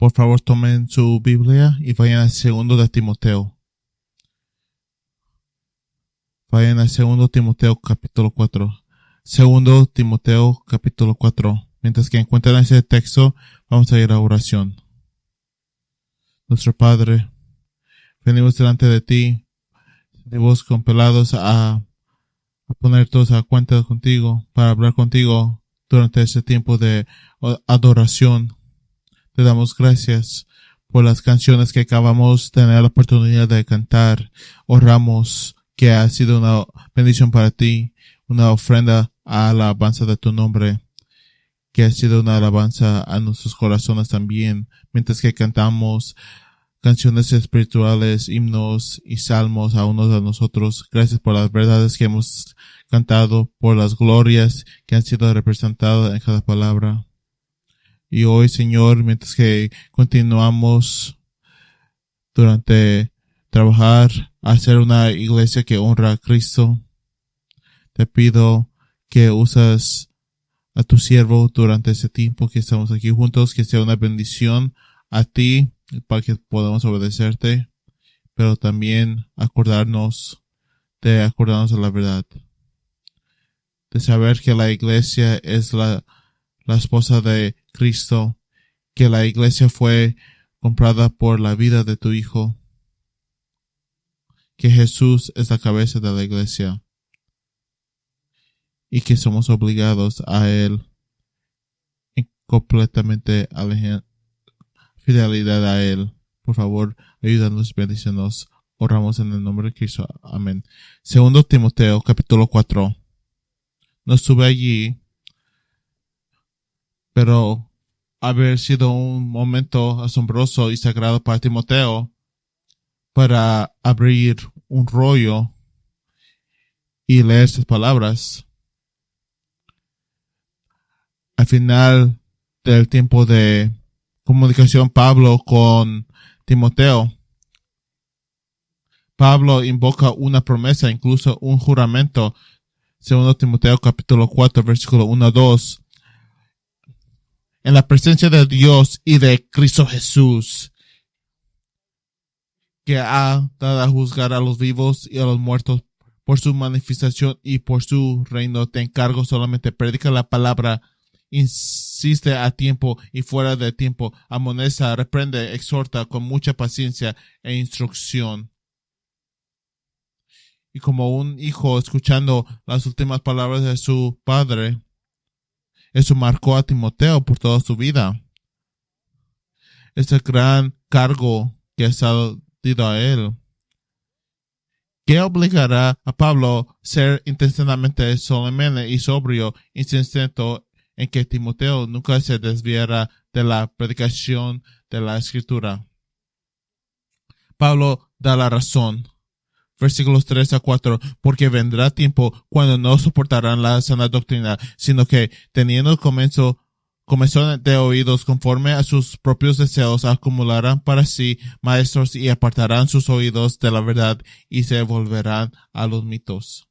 Por favor, tomen su Biblia y vayan al segundo de Timoteo. Vayan al segundo Timoteo capítulo 4. Segundo Timoteo capítulo 4. Mientras que encuentran ese texto, vamos a ir a oración. Nuestro Padre, venimos delante de ti, venimos compelados a poner todos a cuenta contigo, para hablar contigo durante ese tiempo de adoración. Te damos gracias por las canciones que acabamos de tener la oportunidad de cantar. Oramos que ha sido una bendición para ti, una ofrenda a la alabanza de tu nombre, que ha sido una alabanza a nuestros corazones también, mientras que cantamos canciones espirituales, himnos y salmos a unos de nosotros. Gracias por las verdades que hemos cantado, por las glorias que han sido representadas en cada palabra. Y hoy, Señor, mientras que continuamos durante trabajar a ser una iglesia que honra a Cristo, te pido que usas a tu siervo durante ese tiempo que estamos aquí juntos, que sea una bendición a ti para que podamos obedecerte, pero también acordarnos de la verdad, de saber que la iglesia es la esposa de Cristo, que la iglesia fue comprada por la vida de tu Hijo, que Jesús es la cabeza de la iglesia y que somos obligados a Él y completamente a la fidelidad a Él. Por favor, ayúdanos, bendícenos. Oramos en el nombre de Cristo. Amén. Segundo Timoteo, capítulo 4. No estuve allí, pero haber sido un momento asombroso y sagrado para Timoteo para abrir un rollo y leer estas palabras. Al final del tiempo de comunicación Pablo con Timoteo, Pablo invoca una promesa, incluso un juramento. Segundo Timoteo capítulo 4 versículo 1 a 2. En la presencia de Dios y de Cristo Jesús, que ha dado a juzgar a los vivos y a los muertos por su manifestación y por su reino, te encargo solamente predica la palabra, insiste a tiempo y fuera de tiempo, amonesta, reprende, exhorta con mucha paciencia e instrucción. Y como un hijo escuchando las últimas palabras de su padre, eso marcó a Timoteo por toda su vida. Este gran cargo que ha estado dado a él, que obligará a Pablo a ser intencionalmente solemne y sobrio, insistente en que Timoteo nunca se desviara de la predicación de la Escritura. Pablo da la razón. Versículos 3 a 4, porque vendrá tiempo cuando no soportarán la sana doctrina, sino que teniendo comezón de oídos conforme a sus propios deseos, acumularán para sí maestros y apartarán sus oídos de la verdad y se volverán a los mitos.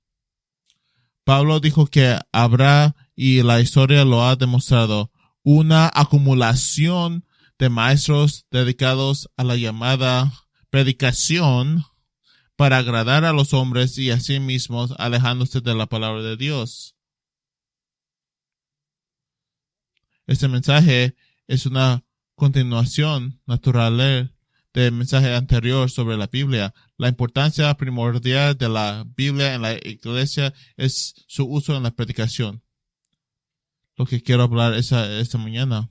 Pablo dijo que habrá, y la historia lo ha demostrado, una acumulación de maestros dedicados a la llamada predicación para agradar a los hombres y a sí mismos, alejándose de la palabra de Dios. Este mensaje es una continuación natural del mensaje anterior sobre la Biblia. La importancia primordial de la Biblia en la iglesia es su uso en la predicación. Lo que quiero hablar esta mañana.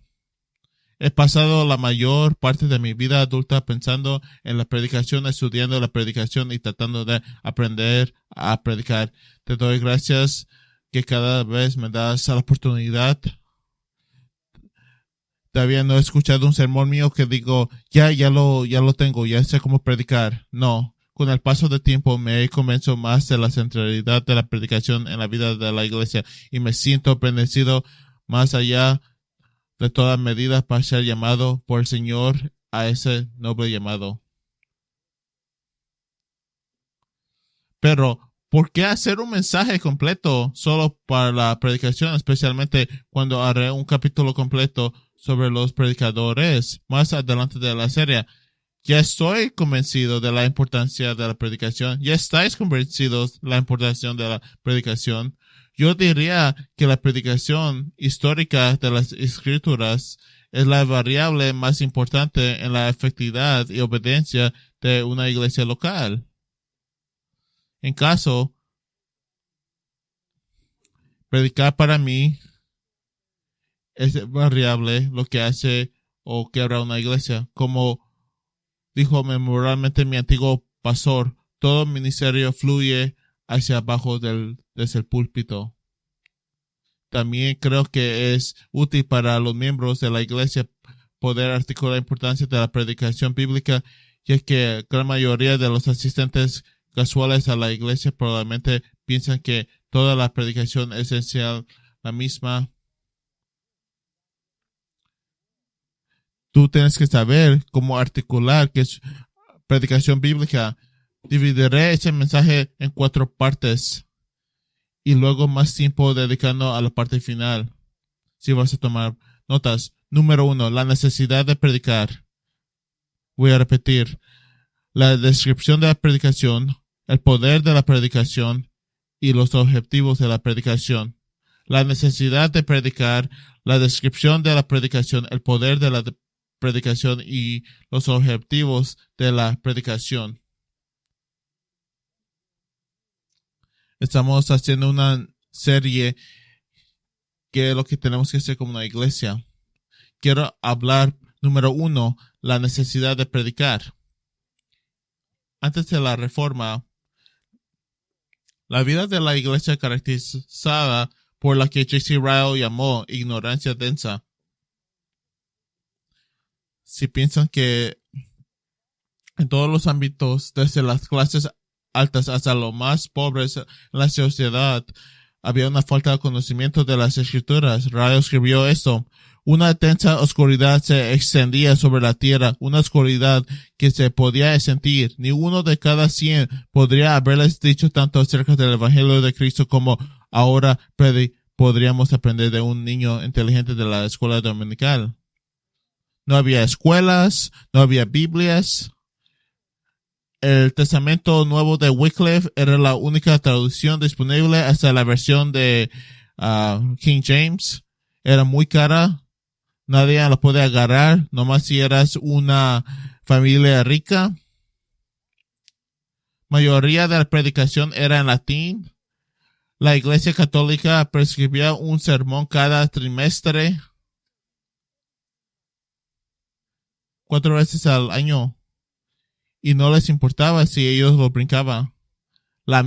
He pasado la mayor parte de mi vida adulta pensando en la predicación, estudiando la predicación y tratando de aprender a predicar. Te doy gracias que cada vez me das la oportunidad. Todavía no he escuchado un sermón mío que digo, ya lo tengo, ya sé cómo predicar. No. Con el paso del tiempo me he convencido más de la centralidad de la predicación en la vida de la iglesia y me siento bendecido más allá de toda medida para ser llamado por el Señor a ese noble llamado. Pero, ¿por qué hacer un mensaje completo solo para la predicación, especialmente cuando haré un capítulo completo sobre los predicadores más adelante de la serie. Ya estoy convencido de la importancia de la predicación. Ya estáis convencidos de la importancia de la predicación. Yo diría que la predicación histórica de las escrituras es la variable más importante en la efectividad y obediencia de una iglesia local. En caso, predicar para mí es variable lo que hace o quebra una iglesia. Como dijo memorablemente mi antiguo pastor, todo ministerio fluye hacia abajo desde el púlpito. También creo que es útil para los miembros de la iglesia poder articular la importancia de la predicación bíblica, ya que la gran mayoría de los asistentes casuales a la iglesia probablemente piensan que toda la predicación es esencial la misma. Tú tienes que saber cómo articular que es predicación bíblica. Dividiré ese mensaje en 4 partes y luego más tiempo dedicando a la parte final. Si vas a tomar notas. Número 1, la necesidad de predicar. Voy a repetir. La descripción de la predicación, el poder de la predicación y los objetivos de la predicación. La necesidad de predicar, la descripción de la predicación, el poder de la predicación y los objetivos de la predicación. Estamos haciendo una serie que es lo que tenemos que hacer como una iglesia. Quiero hablar, número 1, la necesidad de predicar. Antes de la reforma, la vida de la iglesia caracterizada por la que J.C. Ryle llamó ignorancia densa. Si piensan que en todos los ámbitos, desde las clases altas hasta los más pobres en la sociedad, había una falta de conocimiento de las escrituras. Ryle escribió esto: una densa oscuridad se extendía sobre la tierra, una oscuridad que se podía sentir. Ni uno de cada 100 podría haberles dicho tanto acerca del Evangelio de Cristo como ahora podríamos aprender de un niño inteligente de la escuela dominical. No había escuelas, no había Biblias. El Testamento Nuevo de Wycliffe era la única traducción disponible hasta la versión de King James. Era muy cara. Nadie la puede agarrar, nomás si eras una familia rica. Mayoría de la predicación era en latín. La Iglesia Católica prescribía un sermón cada trimestre, 4 veces al año, y no les importaba si ellos lo brincaban. La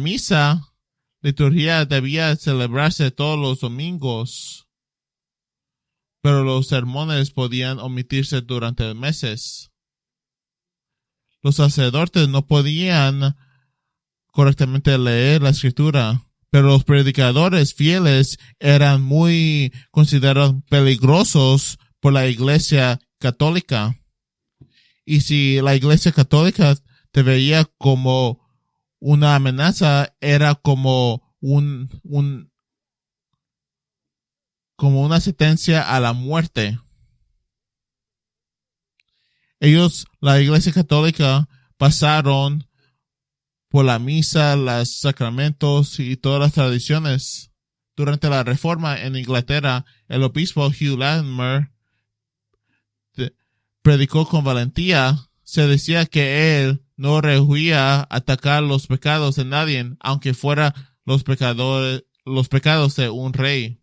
liturgia debía celebrarse todos los domingos, pero los sermones podían omitirse durante meses. Los sacerdotes no podían correctamente leer la escritura, pero los predicadores fieles eran muy considerados peligrosos por la Iglesia Católica. Y si la Iglesia Católica te veía como una amenaza, era como como una sentencia a la muerte. Ellos, la Iglesia Católica, pasaron por la misa, los sacramentos y todas las tradiciones. Durante la Reforma en Inglaterra, el obispo Hugh Latimer predicó con valentía. Se decía que él no rehuía atacar los pecados de nadie, aunque fuera los pecados de un rey.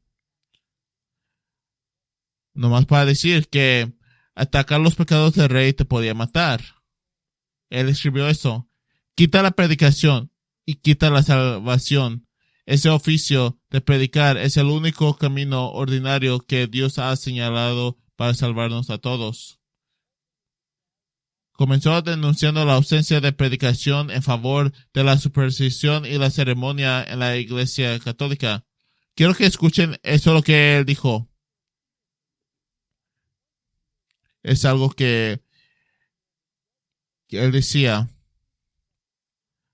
Nomás para decir que atacar los pecados del rey te podía matar. Él escribió eso. Quita la predicación y quita la salvación. Ese oficio de predicar es el único camino ordinario que Dios ha señalado para salvarnos a todos. Comenzó denunciando la ausencia de predicación en favor de la superstición y la ceremonia en la Iglesia Católica. Quiero que escuchen eso lo que él dijo. Es algo que él decía.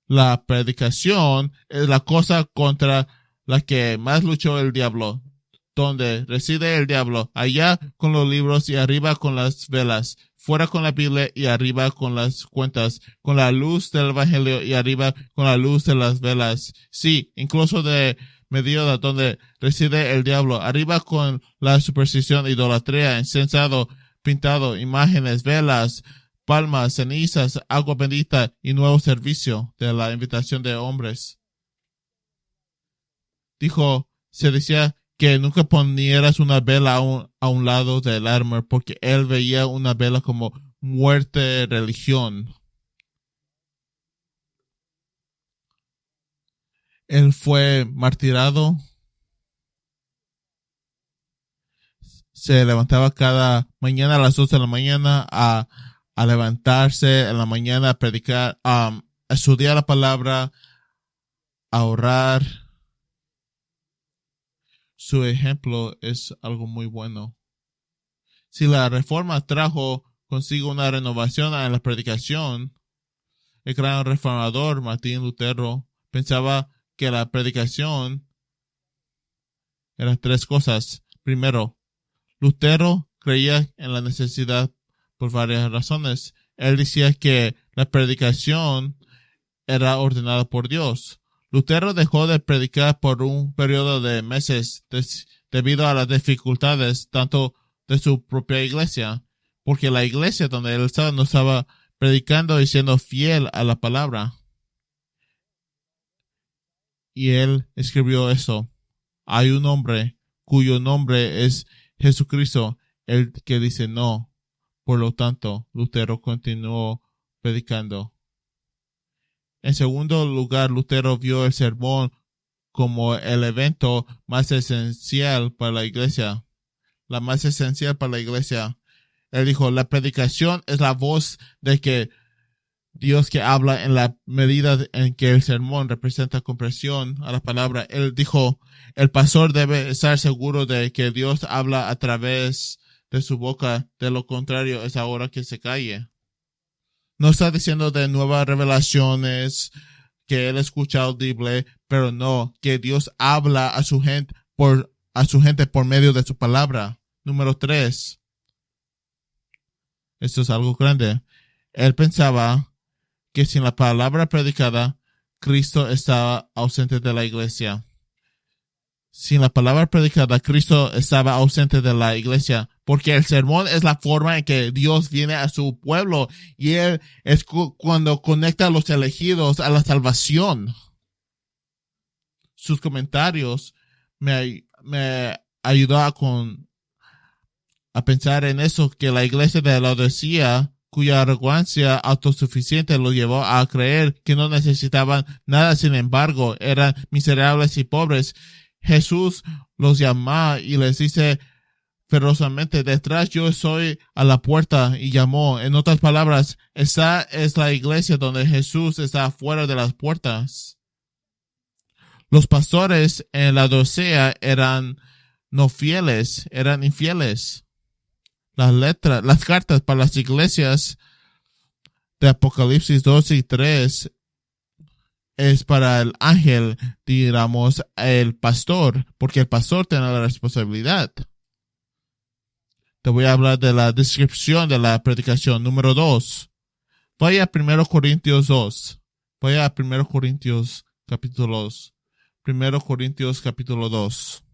La predicación es la cosa contra la que más luchó el diablo. donde reside el diablo, allá con los libros y arriba con las velas, fuera con la Biblia y arriba con las cuentas, con la luz del Evangelio y arriba con la luz de las velas. Sí, incluso de Medioda, donde reside el diablo, arriba con la superstición, idolatría, incensado, pintado, imágenes, velas, palmas, cenizas, agua bendita y nuevo servicio de la invitación de hombres. Dijo, se decía que nunca ponieras una vela a un lado del arma, porque él veía una vela como muerte, religión. Él fue martirado. Se levantaba cada mañana a las 2 de la mañana a levantarse en la mañana a predicar, a estudiar la palabra, a orar. Su ejemplo es algo muy bueno. Si la reforma trajo consigo una renovación en la predicación, el gran reformador Martín Lutero pensaba que la predicación era tres cosas. Primero, Lutero creía en la necesidad por varias razones. Él decía que la predicación era ordenada por Dios. Lutero dejó de predicar por un periodo de meses debido a las dificultades tanto de su propia iglesia, porque la iglesia donde él estaba no estaba predicando y siendo fiel a la palabra. Y él escribió eso. Hay un hombre cuyo nombre es Jesucristo, el que dice no. Por lo tanto, Lutero continuó predicando. En segundo lugar, Lutero vio el sermón como el evento más esencial para la iglesia. La más esencial para la iglesia. Él dijo, la predicación es la voz de que Dios que habla en la medida en que el sermón representa comprensión a la palabra. Él dijo, el pastor debe estar seguro de que Dios habla a través de su boca. De lo contrario, es ahora que se calle. No está diciendo de nuevas revelaciones que él escucha audible, pero no, que Dios habla a su gente por medio de su palabra. Número 3. Esto es algo grande. Él pensaba que sin la palabra predicada, Cristo estaba ausente de la iglesia. Sin la palabra predicada, Cristo estaba ausente de la iglesia, porque el sermón es la forma en que Dios viene a su pueblo y él es cuando conecta a los elegidos a la salvación. Sus comentarios me ayudó a pensar en eso, que la iglesia de Laodicea, cuya arrogancia autosuficiente lo llevó a creer que no necesitaban nada, sin embargo, eran miserables y pobres. Jesús los llama y les dice ferozmente, detrás yo soy a la puerta, y llamó. En otras palabras, esa es la iglesia donde Jesús está fuera de las puertas. Los pastores en Laodicea eran no fieles, eran infieles. Las cartas para las iglesias de Apocalipsis 2 y 3 es para el ángel, digamos, el pastor, porque el pastor tiene la responsabilidad. Te voy a hablar de la descripción de la predicación. Número 2. Vaya a 1 Corintios 2. Vaya a 1 Corintios capítulo 2. 1 Corintios capítulo 2.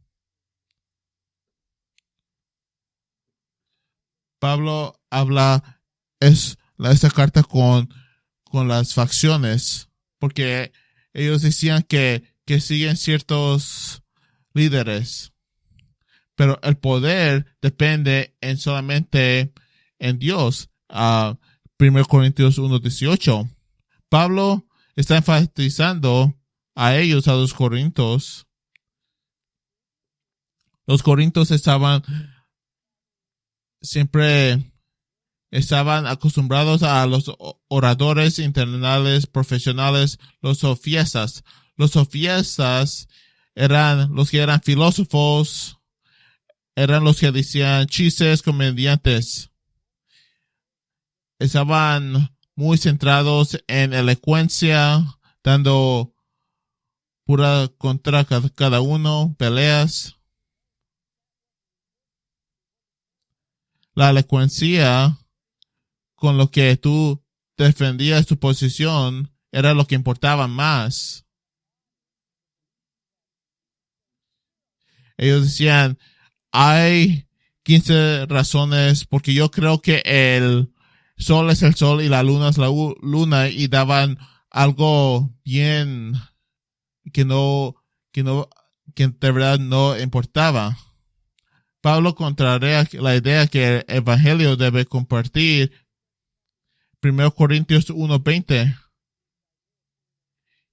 Pablo habla esta carta con las facciones, porque ellos decían que siguen ciertos líderes, pero el poder depende solamente en Dios. 1 Corintios 1:18. Pablo está enfatizando a ellos, a los corintios. Los corintios siempre estaban acostumbrados a los oradores internales profesionales, los sofiestas. Los sofiestas eran los que eran filósofos, eran los que decían chistes, comediantes. Estaban muy centrados en elocuencia, dando pura contra cada uno, peleas. la elocuencia con lo que tú defendías tu posición era lo que importaba más. Ellos decían, hay 15 razones porque yo creo que el sol es el sol y la luna es la luna, y daban algo bien que de verdad no importaba. Pablo contraria la idea que el evangelio debe compartir. 1 Corintios 1:20.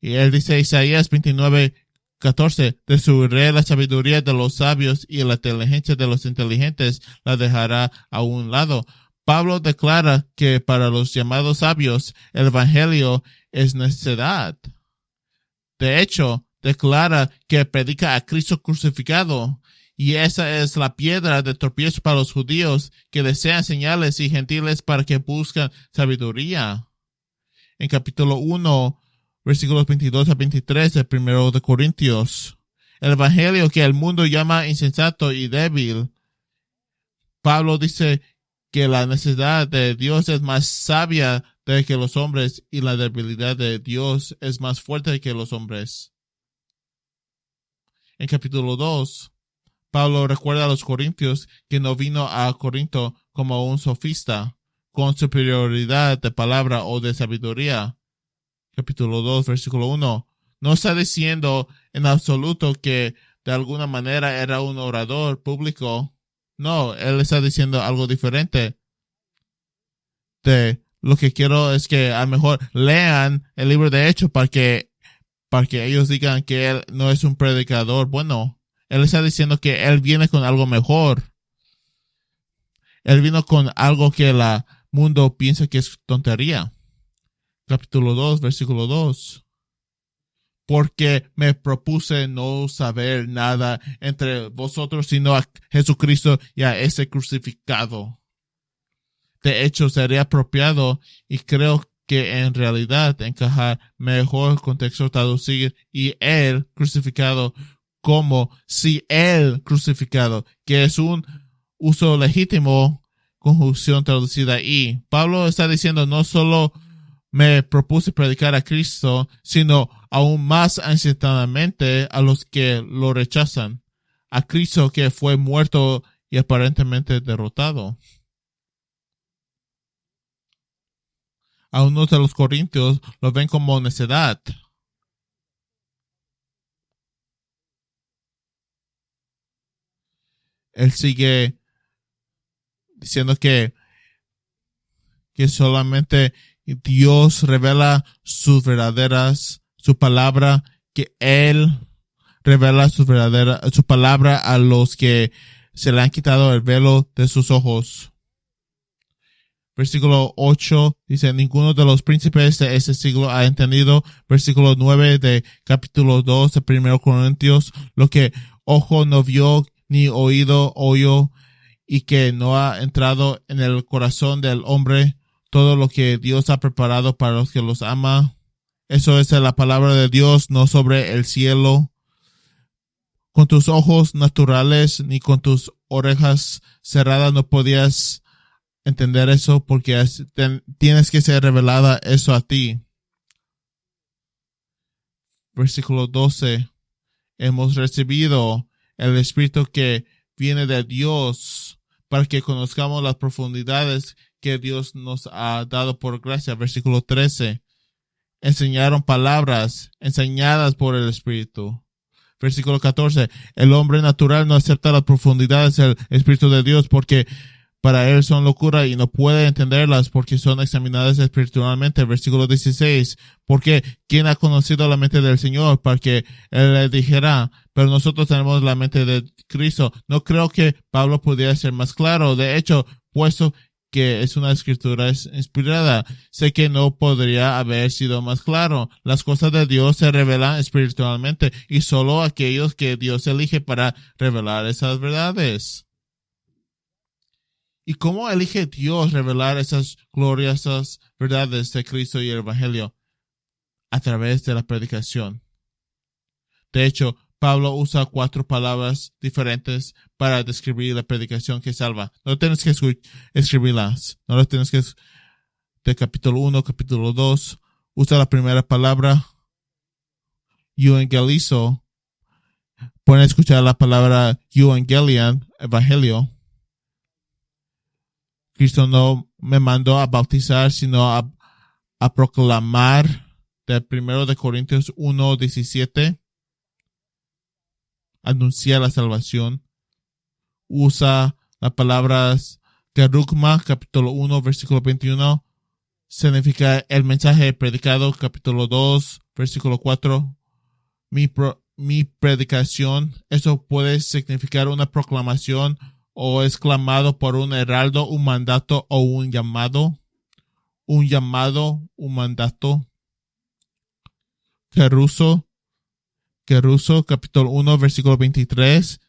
Y él dice, Isaías 29:14, destruiré la sabiduría de los sabios y la inteligencia de los inteligentes la dejará a un lado. Pablo declara que para los llamados sabios el evangelio es necedad. De hecho, declara que predica a Cristo crucificado, y esa es la piedra de tropiezo para los judíos que desean señales y gentiles para que buscan sabiduría. En capítulo 1, versículos 22 a 23 del 1 de Corintios, el evangelio que el mundo llama insensato y débil, Pablo dice que la necesidad de Dios es más sabia que los hombres y la debilidad de Dios es más fuerte que los hombres. En capítulo 2, Pablo recuerda a los corintios que no vino a Corinto como un sofista con superioridad de palabra o de sabiduría. Capítulo 2, versículo 1. No está diciendo en absoluto que de alguna manera era un orador público. No, él está diciendo algo diferente. Lo que quiero es que a lo mejor lean el libro de Hechos para que ellos digan que él no es un predicador bueno. Él está diciendo que él viene con algo mejor. Él vino con algo que el mundo piensa que es tontería. Capítulo 2, versículo 2. Porque me propuse no saber nada entre vosotros sino a Jesucristo y a ese crucificado. De hecho, sería apropiado, y creo que en realidad encajar mejor el contexto traducir y el crucificado como si el crucificado, que es un uso legítimo, conjunción traducida y. Pablo está diciendo no solo me propuse predicar a Cristo, sino aún más ansiosamente a los que lo rechazan, a Cristo que fue muerto y aparentemente derrotado. A unos de los corintios lo ven como necedad. Él sigue diciendo que solamente Dios revela su palabra, que Él revela su palabra a los que se le han quitado el velo de sus ojos. Versículo 8 dice, ninguno de los príncipes de ese siglo ha entendido. Versículo 9 de capítulo 2 de 1 Corintios, lo que ojo no vio ni oído oyó y que no ha entrado en el corazón del hombre, todo lo que Dios ha preparado para los que los ama. Eso es la palabra de Dios, no sobre el cielo. Con tus ojos naturales ni con tus orejas cerradas no podías entender eso, porque tienes que ser revelada eso a ti. Versículo 12. Hemos recibido el Espíritu que viene de Dios para que conozcamos las profundidades que Dios nos ha dado por gracia. Versículo 13. Enseñaron palabras enseñadas por el Espíritu. Versículo 14. El hombre natural no acepta las profundidades del Espíritu de Dios porque para él son locura y no puede entenderlas porque son examinadas espiritualmente. Versículo 16. Porque ¿quién ha conocido la mente del Señor para que él le dijera? Pero nosotros tenemos la mente de Cristo. No creo que Pablo pudiera ser más claro. De hecho, puesto que es una escritura inspirada, sé que no podría haber sido más claro. Las cosas de Dios se revelan espiritualmente y solo aquellos que Dios elige para revelar esas verdades. ¿Y cómo elige Dios revelar esas gloriosas verdades de Cristo y el Evangelio? A través de la predicación. De hecho, Pablo usa 4 palabras diferentes para describir la predicación que salva. No tienes que escribirlas. No las tienes que de capítulo 1, capítulo 2. Usa la primera palabra, euangelizo. Pueden escuchar la palabra evangelion, evangelio. Cristo no me mandó a bautizar, sino a proclamar, de 1 de Corintios 1:17. Anunciar la salvación. Usa las palabras kerugma, capítulo 1, versículo 21. Significa el mensaje predicado, capítulo 2, versículo 4. Mi predicación, eso puede significar una proclamación o exclamado por un heraldo, un mandato o un llamado. Un llamado, un mandato. Keruso, capítulo 1, versículo 23.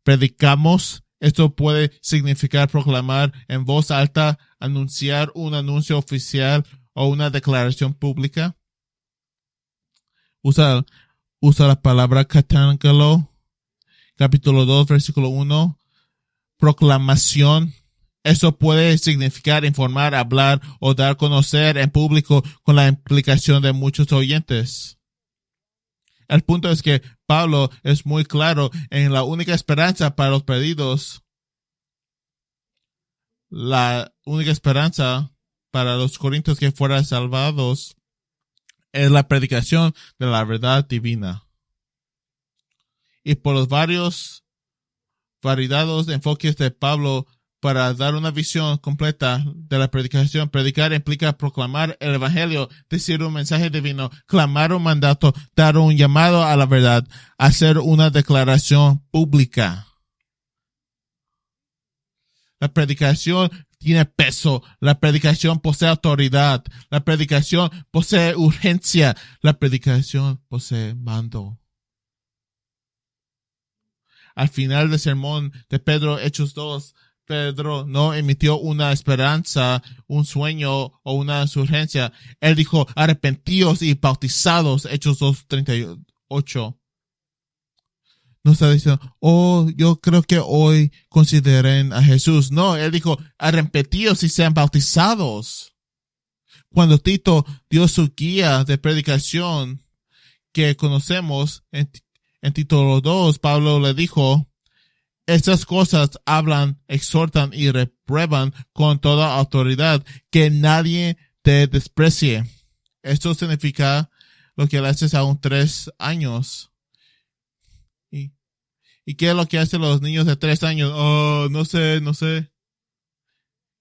Predicamos. Esto puede significar proclamar en voz alta, anunciar un anuncio oficial o una declaración pública. Usa la palabra katangelo, capítulo 2, versículo 1. Proclamación. Eso puede significar informar, hablar o dar a conocer en público con la implicación de muchos oyentes. El punto es que Pablo es muy claro en la única esperanza para los perdidos. La única esperanza para los corintios que fueran salvados es la predicación de la verdad divina. Y por los variados enfoques de Pablo para dar una visión completa de la predicación. Predicar implica proclamar el evangelio, decir un mensaje divino, clamar un mandato, dar un llamado a la verdad, hacer una declaración pública. La predicación tiene peso, la predicación posee autoridad, la predicación posee urgencia, la predicación posee mando. Al final del sermón de Pedro, Hechos 2, Pedro no emitió una esperanza, un sueño o una urgencia. Él dijo, arrepentíos y bautizados, Hechos 2:38. No está diciendo, yo creo que hoy consideren a Jesús. No, él dijo, arrepentíos y sean bautizados. Cuando Tito dio su guía de predicación que conocemos en Tito 2, Pablo le dijo, estas cosas hablan, exhortan y reprueban con toda autoridad, que nadie te desprecie. Esto significa lo que le haces a un 3 años. ¿Y qué es lo que hacen los niños de 3 años? No sé.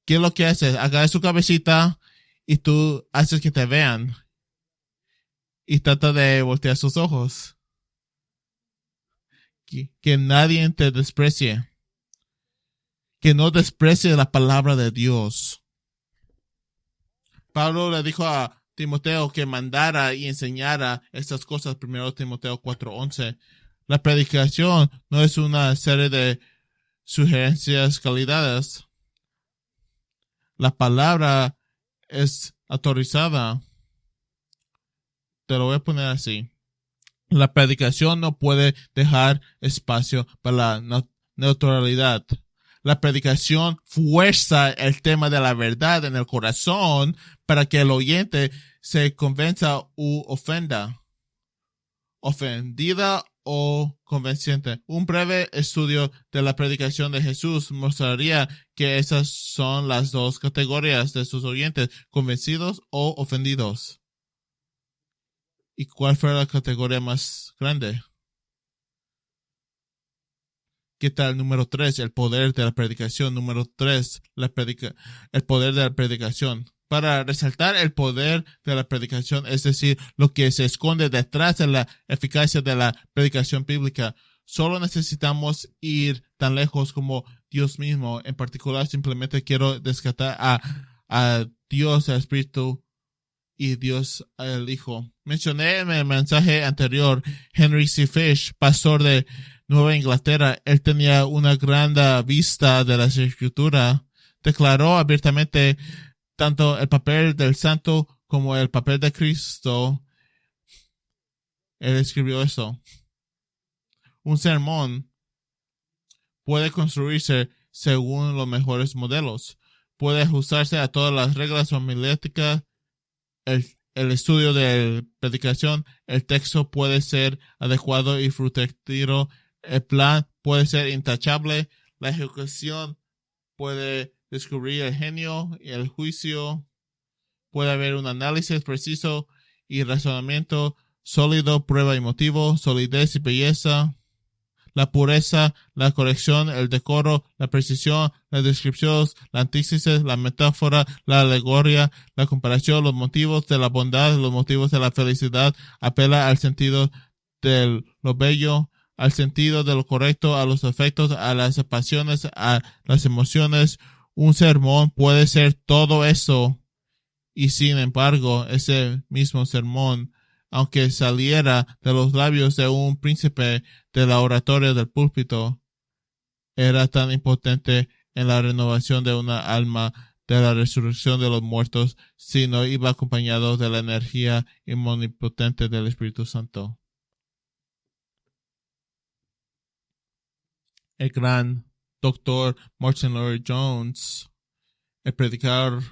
¿Qué es lo que haces? Agarra su cabecita y tú haces que te vean. Y trata de voltear sus ojos. Que nadie te desprecie. Que no desprecie la palabra de Dios. Pablo le dijo a Timoteo que mandara y enseñara estas cosas. 1 Timoteo 4:11. La predicación no es una serie de sugerencias calidades. La palabra es autorizada. Te lo voy a poner así. La predicación no puede dejar espacio para la neutralidad. La predicación fuerza el tema de la verdad en el corazón para que el oyente se convenza u ofenda. Ofendida o convenciente. Un breve estudio de la predicación de Jesús mostraría que esas son las dos categorías de sus oyentes, convencidos o ofendidos. ¿Y cuál fue la categoría más grande? ¿Qué tal? Número 3, el poder de la predicación. Número 3, el poder de la predicación. Para resaltar el poder de la predicación, es decir, lo que se esconde detrás de la eficacia de la predicación bíblica, solo necesitamos ir tan lejos como Dios mismo. En particular, simplemente quiero rescatar a Dios, el Espíritu, y Dios el Hijo. Mencioné en el mensaje anterior Henry C. Fish, pastor de Nueva Inglaterra. Él tenía una gran vista de la Escritura. Declaró abiertamente tanto el papel del santo como el papel de Cristo. Él escribió eso. Un sermón puede construirse según los mejores modelos. Puede ajustarse a todas las reglas homiléticas. El estudio de predicación, el texto puede ser adecuado y fructífero. El plan puede ser intachable. La ejecución puede descubrir el genio y el juicio. Puede haber un análisis preciso y razonamiento sólido, prueba y motivo, solidez y belleza. La pureza, la corrección, el decoro, la precisión, la descripción, la antítesis, la metáfora, la alegoría, la comparación, los motivos de la bondad, los motivos de la felicidad, apela al sentido de lo bello, al sentido de lo correcto, a los efectos, a las pasiones, a las emociones. Un sermón puede ser todo eso y sin embargo ese mismo sermón, aunque saliera de los labios de un príncipe de la oratoria del púlpito, era tan impotente en la renovación de una alma de la resurrección de los muertos si no iba acompañado de la energía omnipotente del Espíritu Santo. El gran doctor Martin Lloyd-Jones, el predicador,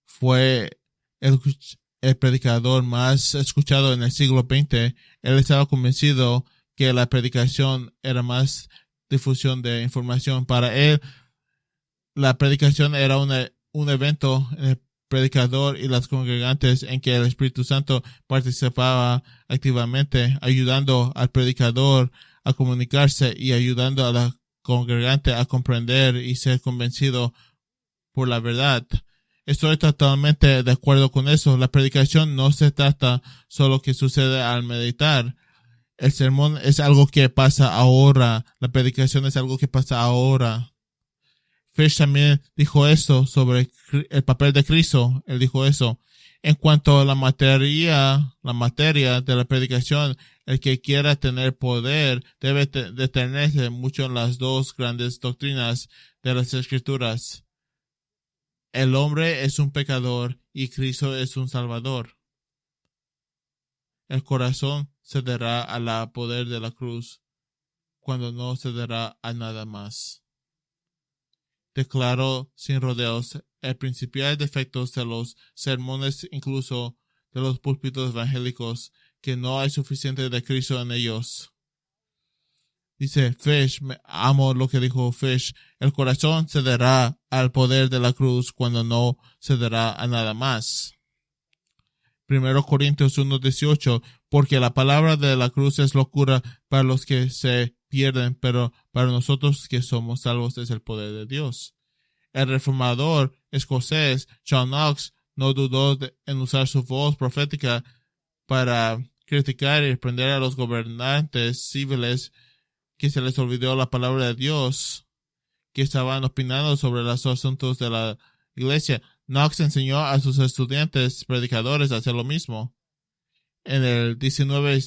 fue el predicador más escuchado en el siglo XX. Él estaba convencido que la predicación era más difusión de información. Para él, la predicación era un evento en el predicador y las congregantes en que el Espíritu Santo participaba activamente, ayudando al predicador a comunicarse y ayudando a la congregante a comprender y ser convencido por la verdad. Estoy totalmente de acuerdo con eso. La predicación no se trata solo que sucede al meditar. El sermón es algo que pasa ahora. La predicación es algo que pasa ahora. Fish también dijo eso sobre el papel de Cristo. Él dijo eso. En cuanto a la materia de la predicación, el que quiera tener poder debe detenerse mucho en las dos grandes doctrinas de las Escrituras. El hombre es un pecador y Cristo es un salvador. El corazón cederá a la poder de la cruz cuando no cederá a nada más. Declaro sin rodeos el principal defecto de los sermones, incluso de los púlpitos evangélicos, que no hay suficiente de Cristo en ellos. Dice Fish, amo lo que dijo Fish, el corazón cederá al poder de la cruz cuando no cederá a nada más. 1 Corintios 1:18, porque la palabra de la cruz es locura para los que se pierden, pero para nosotros que somos salvos es el poder de Dios. El reformador escocés John Knox no dudó en usar su voz profética para criticar y reprender a los gobernantes civiles que se les olvidó la palabra de Dios, que estaban opinando sobre los asuntos de la iglesia. Knox enseñó a sus estudiantes predicadores a hacer lo mismo. En el 19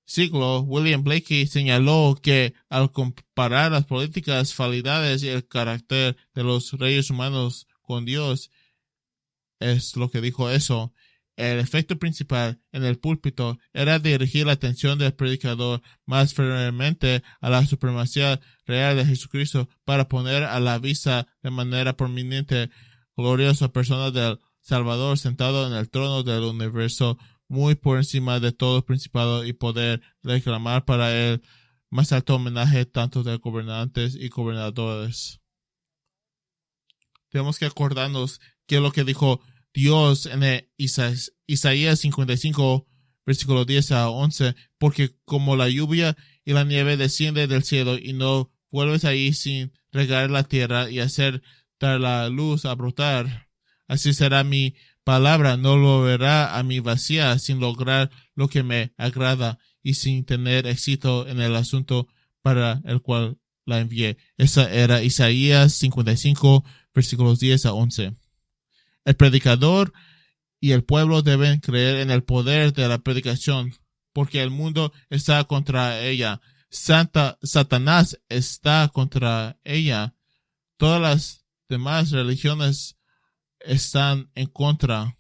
siglo, William Blakey señaló que al comparar las políticas, falsidades y el carácter de los reyes humanos con Dios, es lo que dijo eso. El efecto principal en el púlpito era dirigir la atención del predicador más firmemente a la supremacía real de Jesucristo para poner a la vista de manera prominente gloriosa persona del Salvador sentado en el trono del universo, muy por encima de todo principado y poder, reclamar para él más alto homenaje tanto de gobernantes y gobernadores. Tenemos que acordarnos que es lo que dijo Dios en Isaías 55, versículo 10 a 11, porque como la lluvia y la nieve desciende del cielo y no vuelves ahí sin regar la tierra y hacer dar la luz a brotar, así será mi palabra, no lo verá a mi vacía sin lograr lo que me agrada y sin tener éxito en el asunto para el cual la envié. Esa era Isaías 55, versículos 10 a 11. El predicador y el pueblo deben creer en el poder de la predicación, porque el mundo está contra ella. Satanás está contra ella. Todas las demás religiones están en contra.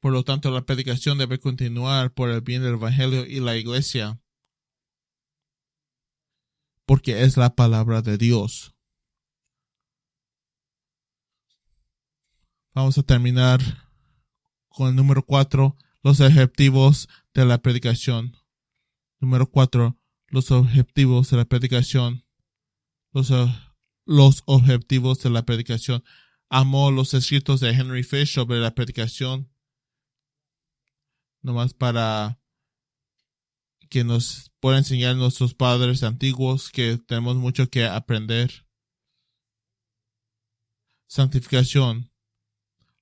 Por lo tanto, la predicación debe continuar por el bien del Evangelio y la iglesia, porque es la palabra de Dios. Vamos a terminar con el número 4, los objetivos de la predicación. Número 4, los objetivos de la predicación. Los objetivos de la predicación. Amo los escritos de Henry Fish sobre la predicación, nomás para que nos puedan enseñar nuestros padres antiguos, que tenemos mucho que aprender. Santificación.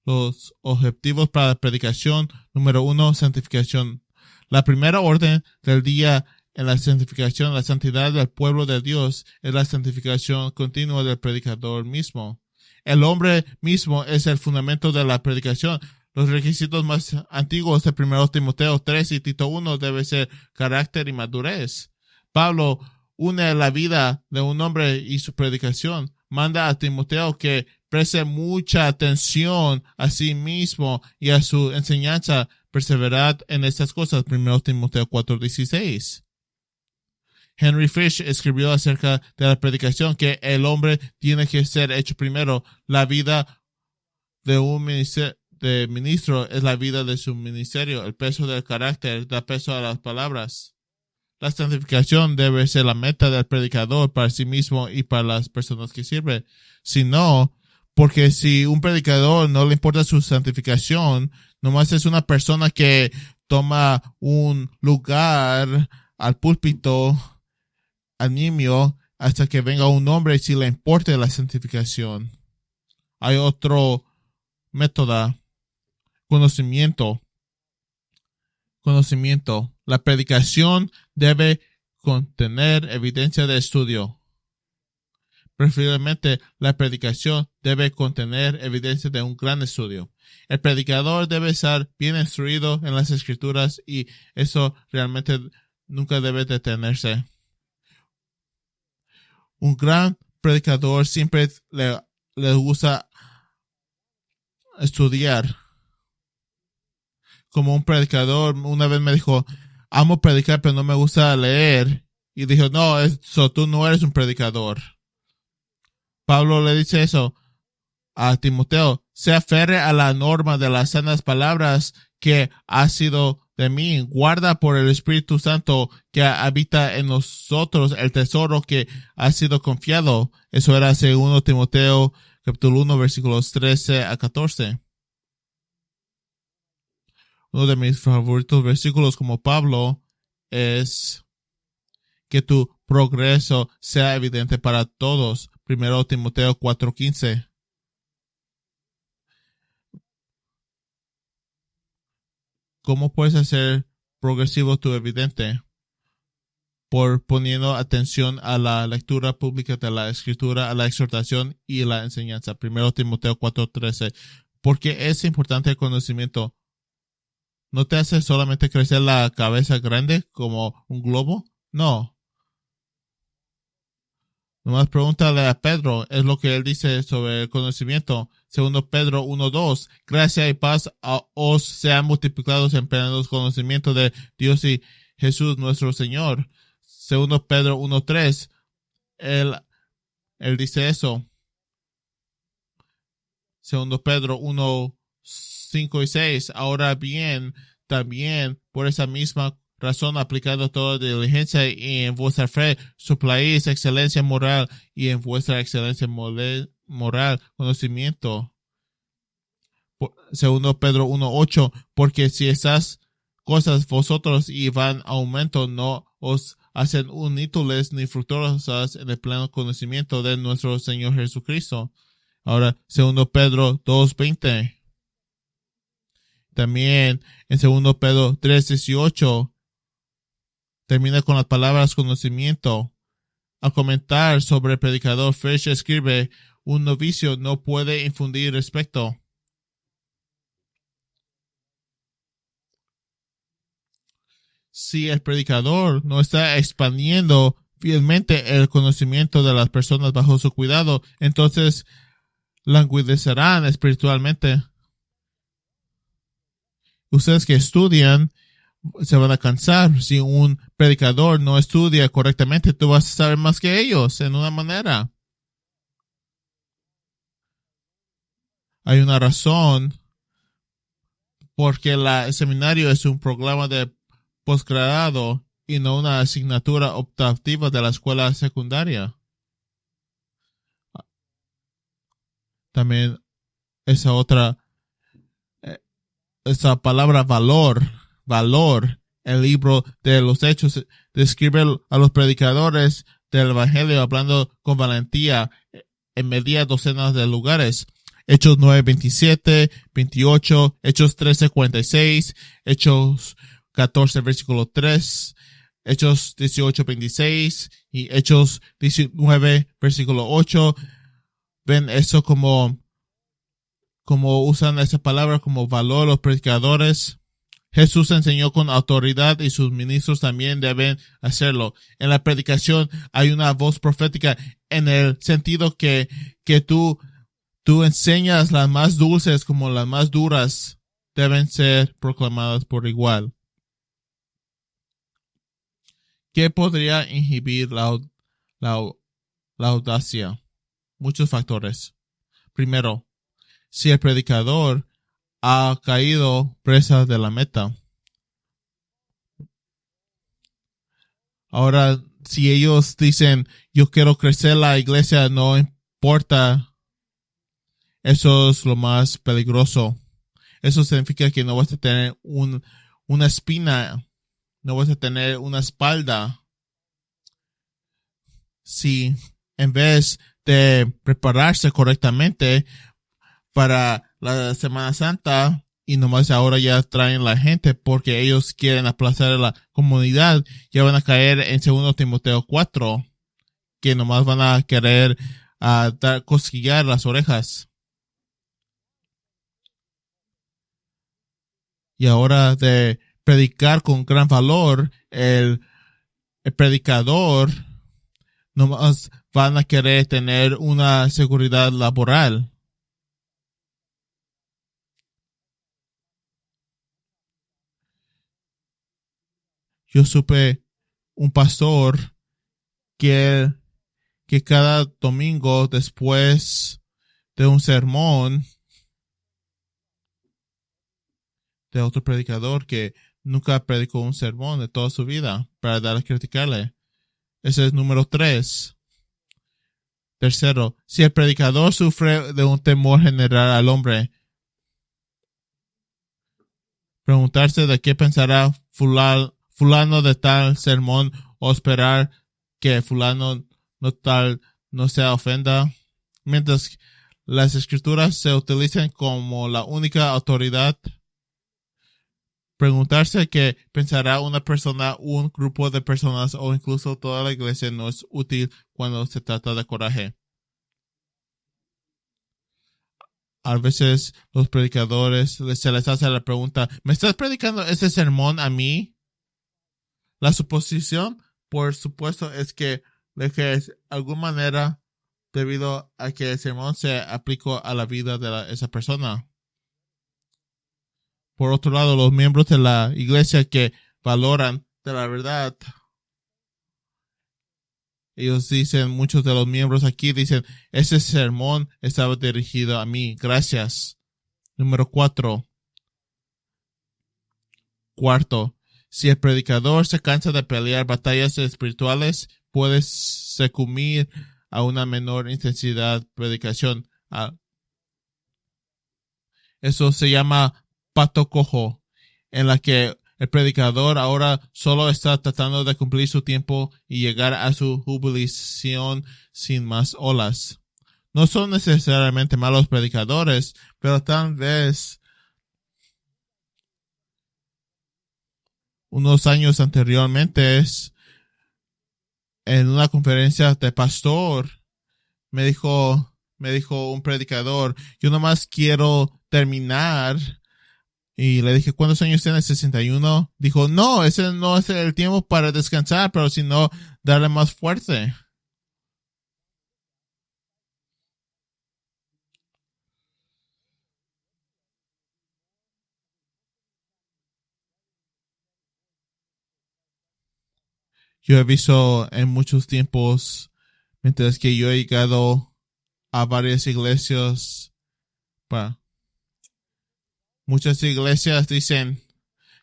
Los objetivos para la predicación. Número 1, santificación. La primera orden del día en la santificación, la santidad del pueblo de Dios, es la santificación continua del predicador mismo. El hombre mismo es el fundamento de la predicación. Los requisitos más antiguos de 1 Timoteo 3 y Tito 1 deben ser carácter y madurez. Pablo une la vida de un hombre y su predicación. Manda a Timoteo que preste mucha atención a sí mismo y a su enseñanza. Perseverad en estas cosas. 1 Timoteo 4:16. Henry Fish escribió acerca de la predicación que el hombre tiene que ser hecho primero. La vida de un ministro es la vida de su ministerio. El peso del carácter da peso a las palabras. La santificación debe ser la meta del predicador para sí mismo y para las personas que sirve. Si no, porque si un predicador no le importa su santificación, nomás es una persona que toma un lugar al púlpito animio hasta que venga un hombre si le importa la santificación. Hay otro método. Conocimiento. La predicación debe contener evidencia de estudio. Preferiblemente, la predicación debe contener evidencia de un gran estudio. El predicador debe estar bien instruido en las escrituras y eso realmente nunca debe detenerse. Un gran predicador siempre le gusta estudiar. Como un predicador una vez me dijo, amo predicar pero no me gusta leer. Y dijo, no, tú no eres un predicador. Pablo le dice eso a Timoteo, se aferre a la norma de las sanas palabras que ha sido de mí. Guarda por el Espíritu Santo que habita en nosotros el tesoro que ha sido confiado. Eso era 2 Timoteo capítulo 1 versículos 13 a 14. Uno de mis favoritos versículos como Pablo es que tu progreso sea evidente para todos. 1 Timoteo 4:15. ¿Cómo puedes hacer progresivo tu evidente? Por poniendo atención a la lectura pública de la escritura, a la exhortación y la enseñanza. 1 Timoteo 4:13. Porque es importante el conocimiento. ¿No te hace solamente crecer la cabeza grande como un globo? No. Nomás pregúntale a Pedro, es lo que él dice sobre el conocimiento. 2 Pedro 1:2. Gracia y paz os sean multiplicados en pleno conocimiento de Dios y Jesús nuestro Señor. 2 Pedro 1:3. Él dice eso. 2 Pedro 1:5 y 6. Ahora bien, también por esa misma razón, aplicando toda diligencia y en vuestra fe, supláis excelencia moral y en vuestra excelencia moral, conocimiento. 2 Pedro 1:8. Porque si esas cosas vosotros y van a aumento, no os hacen inútiles ni fructuosas en el pleno conocimiento de nuestro Señor Jesucristo. Ahora, 2 Pedro 2:20. También en 2 Pedro 3:18 termina con las palabras conocimiento. Al comentar sobre el predicador, Fish escribe, un novicio no puede infundir respeto. Si el predicador no está expandiendo fielmente el conocimiento de las personas bajo su cuidado, entonces languidecerán espiritualmente. Ustedes que estudian se van a cansar. Si un predicador no estudia correctamente, tú vas a saber más que ellos en una manera. Hay una razón porque el seminario es un programa de posgrado y no una asignatura optativa de la escuela secundaria. También esa otra, esa palabra valor, el libro de los Hechos describe a los predicadores del Evangelio hablando con valentía en media docenas de lugares. Hechos 9:27, 28, Hechos 13:46, Hechos 14, versículo 3, Hechos 18:26 y Hechos 19, versículo 8. Ven eso como usan esa palabra como valor los predicadores. Jesús enseñó con autoridad y sus ministros también deben hacerlo. En la predicación hay una voz profética en el sentido que tú enseñas las más dulces como las más duras deben ser proclamadas por igual. ¿Qué podría inhibir la audacia? Muchos factores. Primero, si el predicador ha caído presa de la meta. Ahora, si ellos dicen, yo quiero crecer la iglesia, no importa, eso es lo más peligroso. Eso significa que no vas a tener una espina, no vas a tener una espalda. Si en vez de prepararse correctamente para la Semana Santa y nomás ahora ya traen la gente porque ellos quieren aplazar a la comunidad, ya van a caer en 2 Timoteo 4, que nomás van a querer cosquillar las orejas. Y ahora de predicar con gran valor, el predicador nomás van a querer tener una seguridad laboral. Yo supe un pastor que cada domingo después de un sermón de otro predicador que nunca predicó un sermón de toda su vida para dar a criticarle. Ese es número 3. Tercero, si el predicador sufre de un temor general al hombre, preguntarse de qué pensará fulano de tal sermón o esperar que fulano no se ofenda. Mientras las escrituras se utilizan como la única autoridad, preguntarse qué pensará una persona, un grupo de personas o incluso toda la iglesia no es útil cuando se trata de coraje. A veces los predicadores se les hace la pregunta, ¿me estás predicando ese sermón a mí? La suposición, por supuesto, es que de alguna manera, debido a que el sermón se aplicó a la vida de esa persona. Por otro lado, los miembros de la iglesia que valoran de la verdad, ellos dicen, muchos de los miembros aquí dicen, ese sermón estaba dirigido a mí, gracias. Número 4. Cuarto, si el predicador se cansa de pelear batallas espirituales, puede sucumbir a una menor intensidad predicación. Eso se llama pato cojo, en la que el predicador ahora solo está tratando de cumplir su tiempo y llegar a su jubilación sin más olas. No son necesariamente malos predicadores, pero tal vez unos años anteriormente, en una conferencia de pastor, me dijo un predicador, yo nomás quiero terminar. Y le dije, ¿cuántos años tienes? 61. Dijo, no, ese no es el tiempo para descansar, pero sino darle más fuerte. Yo he visto en muchos tiempos, mientras que yo he llegado a varias iglesias, muchas iglesias dicen,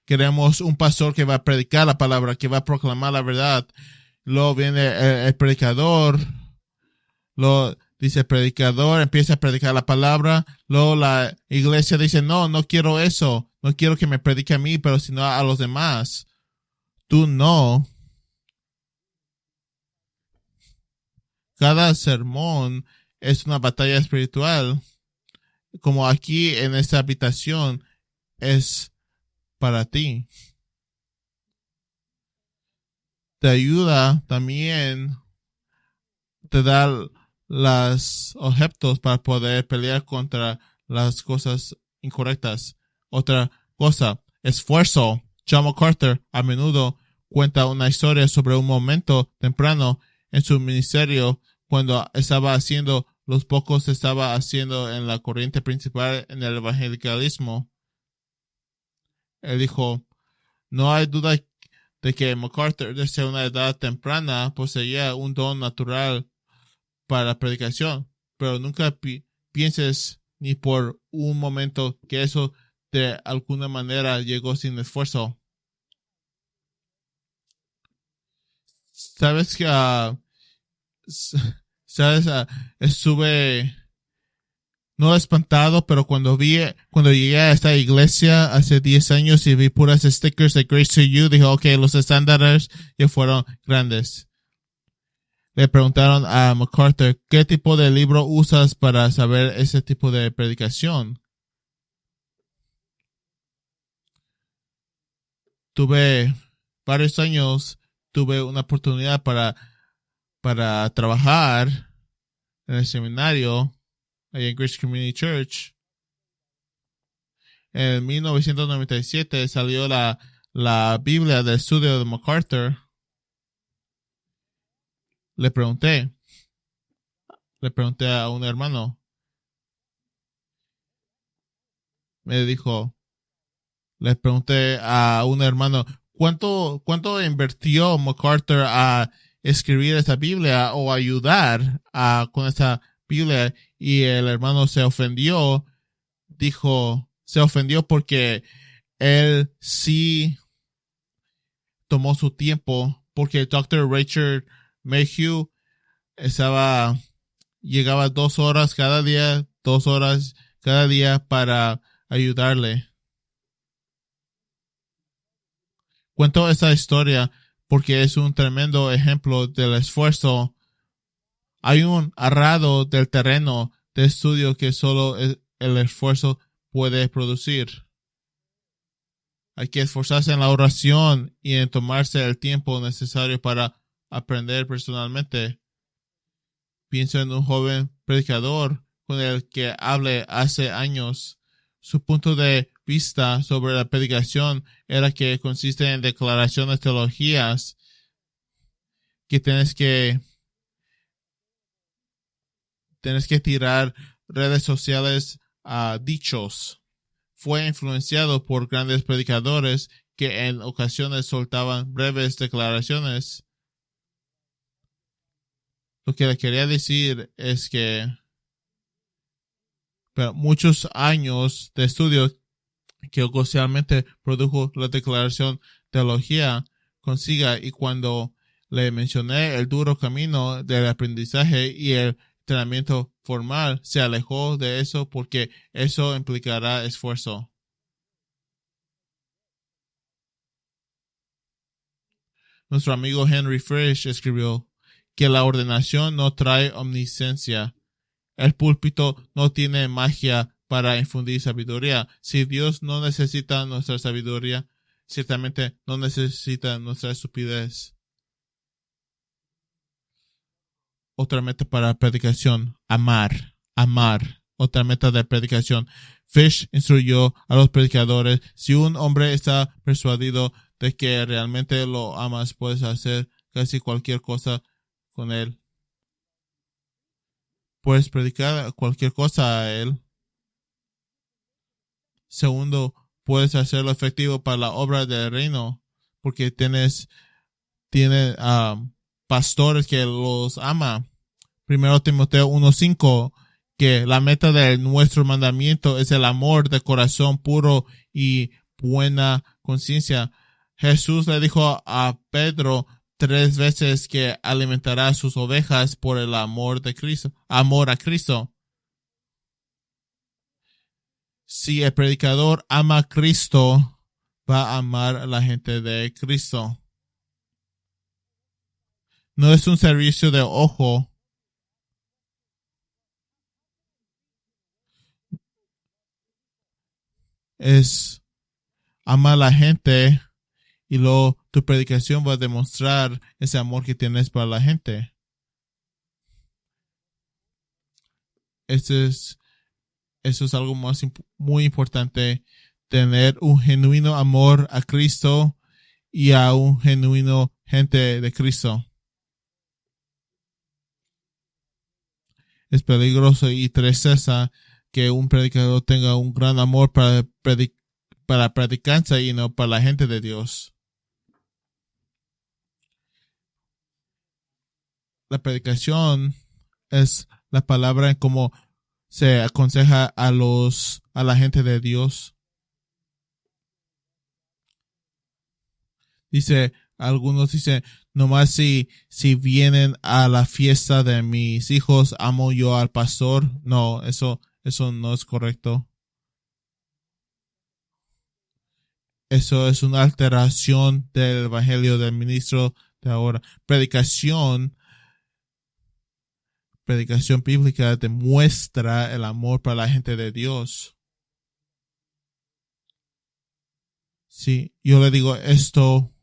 queremos un pastor que va a predicar la palabra, que va a proclamar la verdad. Luego viene el predicador, luego dice el predicador, empieza a predicar la palabra. Luego la iglesia dice, no, no quiero eso. No quiero que me predique a mí, pero sino a los demás. Tú no. Cada sermón es una batalla espiritual. Como aquí en esta habitación es para ti. Te ayuda también, te da los objetos para poder pelear contra las cosas incorrectas. Otra cosa, esfuerzo. John MacArthur a menudo cuenta una historia sobre un momento temprano en su ministerio cuando estaba haciendo los pocos estaba haciendo en la corriente principal en el evangelicalismo. Él dijo, no hay duda de que MacArthur desde una edad temprana poseía un don natural para la predicación, pero nunca pienses ni por un momento que eso de alguna manera llegó sin esfuerzo. Sabes que sabes estuve no espantado, pero cuando llegué a esta iglesia hace 10 años y vi puras stickers de Grace to You, dije, ok, los estándares ya fueron grandes. Le preguntaron a MacArthur, ¿qué tipo de libro usas para saber ese tipo de predicación? Tuve varios años, tuve una oportunidad para trabajar en el seminario ahí en Grace Community Church. En 1997 salió la Biblia del estudio de MacArthur. Le pregunté a un hermano. Le pregunté a un hermano, ¿cuánto invirtió MacArthur a escribir esta Biblia o ayudar con esta Biblia? Y el hermano se ofendió. Se ofendió porque él sí tomó su tiempo, porque el Dr. Richard Mayhew llegaba 2 horas cada día para ayudarle. Cuento esta historia porque es un tremendo ejemplo del esfuerzo. Hay un arrado del terreno de estudio que solo el esfuerzo puede producir. Hay que esforzarse en la oración y en tomarse el tiempo necesario para aprender personalmente. Pienso en un joven predicador con el que hablé hace años. Su punto de vista sobre la predicación era que consiste en declaraciones teológicas que tienes que tirar redes sociales a dichos. Fue influenciado por grandes predicadores que en ocasiones soltaban breves declaraciones. Lo que le quería decir es que muchos años de estudio que ocasionalmente produjo la declaración teología consiga, y cuando le mencioné el duro camino del aprendizaje y el entrenamiento formal, se alejó de eso porque eso implicará esfuerzo. Nuestro amigo Henry Frisch escribió que la ordenación no trae omnisciencia. El púlpito no tiene magia para infundir sabiduría. Si Dios no necesita nuestra sabiduría, ciertamente no necesita nuestra estupidez. Otra meta para predicación, amar. Otra meta de predicación. Fish instruyó a los predicadores, si un hombre está persuadido de que realmente lo amas, puedes hacer casi cualquier cosa con él. Puedes predicar cualquier cosa a él. Segundo, puedes hacerlo efectivo para la obra del reino, porque tienes tiene pastores que los ama. Primero Timoteo 1:5, que la meta de nuestro mandamiento es el amor de corazón puro y buena conciencia. Jesús le dijo a Pedro 3 veces que alimentará sus ovejas por el amor de Cristo, amor a Cristo. Si el predicador ama a Cristo, va a amar a la gente de Cristo. No es un servicio de ojo. Es ama a la gente y luego tu predicación va a demostrar ese amor que tienes para la gente. Eso es algo muy importante, tener un genuino amor a Cristo y a un genuino gente de Cristo. Es peligroso y tristeza que un predicador tenga un gran amor para predicanza y no para la gente de Dios. La predicación es la palabra en cómo se aconseja a la gente de Dios. Algunos dicen, nomás si vienen a la fiesta de mis hijos, amo yo al pastor. No, eso no es correcto. Eso es una alteración del evangelio del ministro de ahora. Predicación bíblica demuestra el amor para la gente de Dios. Si yo le digo esto,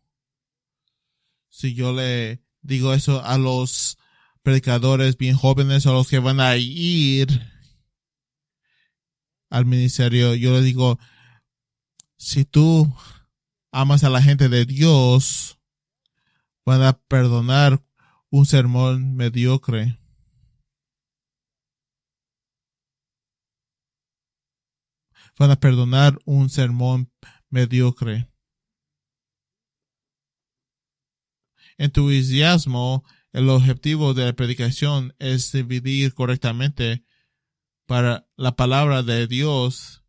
si yo le digo eso a los predicadores bien jóvenes o a los que van a ir al ministerio, yo le digo, si tú amas a la gente de Dios, van a perdonar un sermón mediocre. Van a perdonar un sermón mediocre. Entusiasmo, el objetivo de la predicación es dividir correctamente. Para la palabra de Dios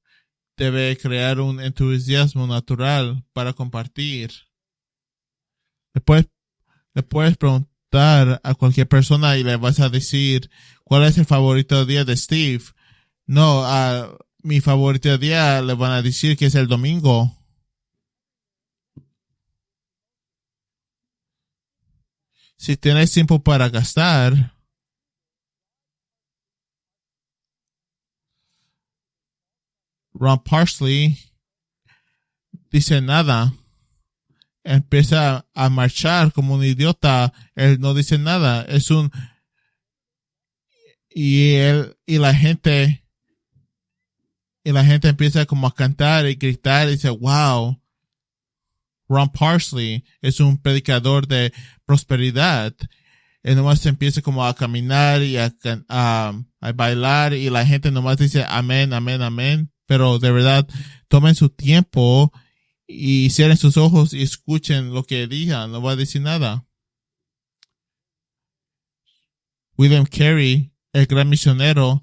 debe crear un entusiasmo natural para compartir. Le puedes preguntar a cualquier persona y le vas a decir, ¿cuál es el favorito día de Steve? No, a mi favorito día le van a decir que es el domingo. Si tienes tiempo para gastar, Ron Parsley dice nada. Empieza a marchar como un idiota. Él no dice nada. Y la gente empieza como a cantar y gritar y dice, wow, Ron Parsley es un predicador de prosperidad. Él nomás empieza como a caminar y a bailar y la gente nomás dice amén, amén, amén. Pero de verdad, tomen su tiempo y cierren sus ojos y escuchen lo que diga. No va a decir nada. William Carey, el gran misionero,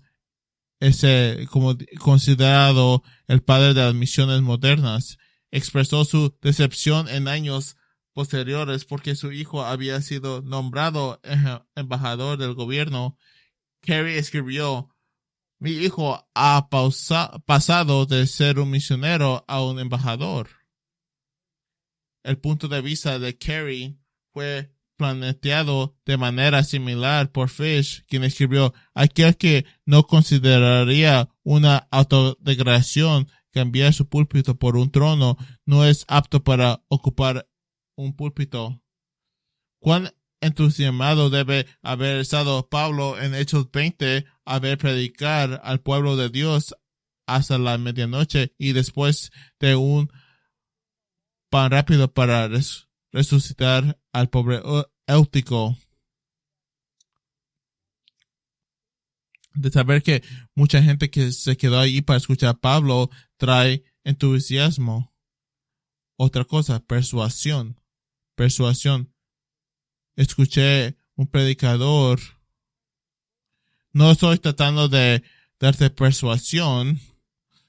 es como considerado el padre de las misiones modernas. Expresó su decepción en años posteriores porque su hijo había sido nombrado embajador del gobierno. Carey escribió, mi hijo ha pasado de ser un misionero a un embajador. El punto de vista de Carey fue planteado de manera similar por Fish, quien escribió, aquel que no consideraría una autodegradación cambiar su púlpito por un trono no es apto para ocupar un púlpito. ¿Cuán entusiasmado debe haber estado Pablo en Hechos 20 a ver predicar al pueblo de Dios hasta la medianoche y después de un pan rápido para resucitar al pobre Éutico? De saber que mucha gente que se quedó ahí para escuchar a Pablo trae entusiasmo. Otra cosa, persuasión. escuché un predicador. No estoy tratando de darte persuasión.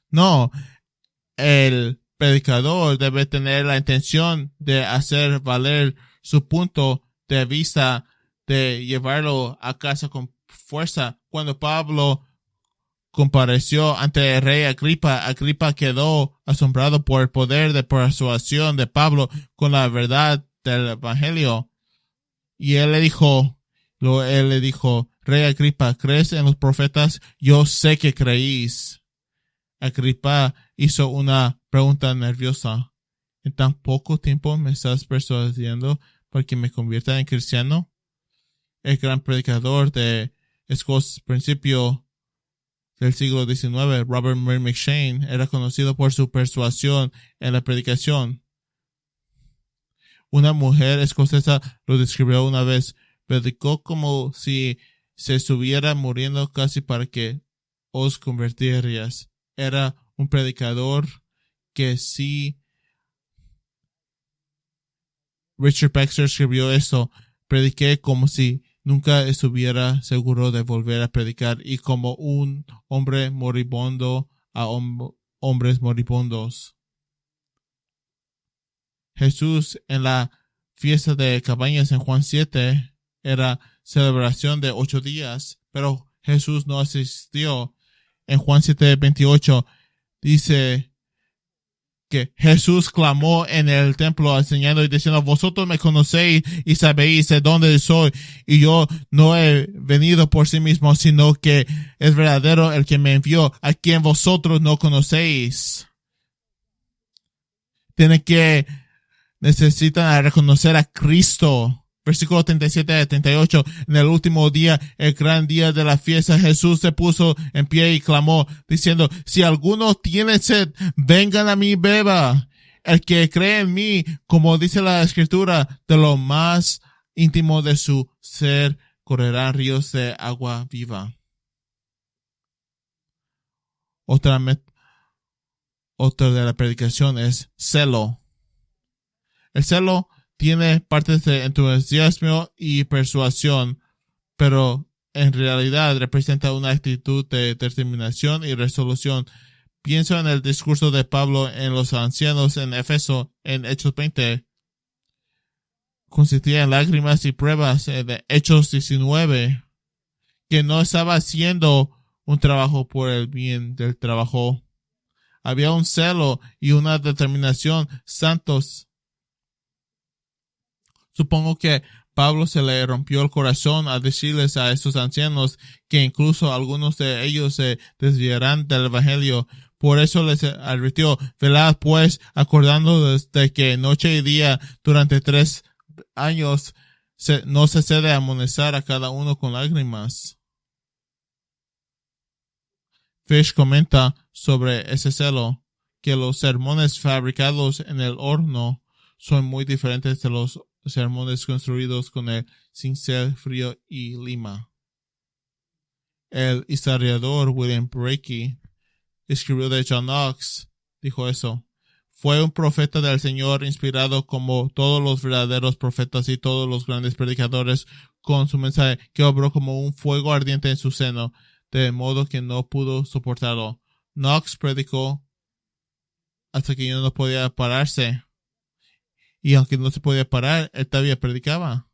No, el predicador debe tener la intención de hacer valer su punto de vista, de llevarlo a casa con fuerza. Cuando Pablo compareció ante el rey Agripa, Agripa quedó asombrado por el poder de persuasión de Pablo con la verdad del evangelio. Y él le dijo, Rey Agripa, ¿crees en los profetas? Yo sé que creís. Agripa hizo una pregunta nerviosa. ¿En tan poco tiempo me estás persuadiendo para que me convierta en cristiano? El gran predicador de Escocia, principio del siglo XIX, Robert Murray McCheyne, era conocido por su persuasión en la predicación. Una mujer escocesa lo describió una vez. Predicó como si se estuviera muriendo casi para que os convirtierais. Era un predicador que sí. Richard Baxter escribió esto. Prediqué como si nunca estuviera seguro de volver a predicar y como un hombre moribundo a hombres moribundos. Jesús en la fiesta de cabañas en Juan 7 era celebración de 8 días, pero Jesús no asistió. En Juan 7:28 dice que Jesús clamó en el templo enseñando y diciendo, vosotros me conocéis y sabéis de dónde soy, y yo no he venido por sí mismo, sino que es verdadero el que me envió, a quien vosotros no conocéis. Necesitan reconocer a Cristo. Versículo 37 a 38. En el último día, el gran día de la fiesta, Jesús se puso en pie y clamó, diciendo, si alguno tiene sed, vengan a mí, beba. El que cree en mí, como dice la Escritura, de lo más íntimo de su ser, correrán ríos de agua viva. Otra de la predicación es celo. El celo tiene partes de entusiasmo y persuasión, pero en realidad representa una actitud de determinación y resolución. Pienso en el discurso de Pablo en los ancianos en Éfeso, en Hechos 20. Consistía en lágrimas y pruebas de Hechos 19, que no estaba haciendo un trabajo por el bien del trabajo. Había un celo y una determinación santos. Supongo que Pablo se le rompió el corazón al decirles a estos ancianos que incluso algunos de ellos se desviarán del evangelio. Por eso les advirtió, velad pues, acordándoles de que noche y día durante 3 años no se cede a amonestar a cada uno con lágrimas. Fish comenta sobre ese celo, que los sermones fabricados en el horno son muy diferentes de los sermones construidos con el cincel frío y lima. El historiador William Breakey escribió de John Knox, dijo eso. Fue un profeta del Señor inspirado como todos los verdaderos profetas y todos los grandes predicadores con su mensaje que obró como un fuego ardiente en su seno, de modo que no pudo soportarlo. Knox predicó hasta que no podía pararse. Y aunque no se podía parar, él todavía predicaba.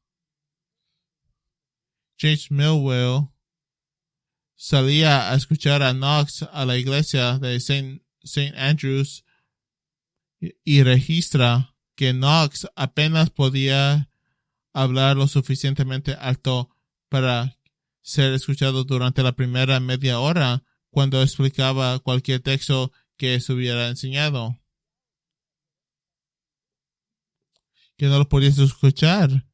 James Millwell salía a escuchar a Knox a la iglesia de St. Andrews y registra que Knox apenas podía hablar lo suficientemente alto para ser escuchado durante la primera media hora cuando explicaba cualquier texto que se hubiera enseñado. Que no lo podías escuchar.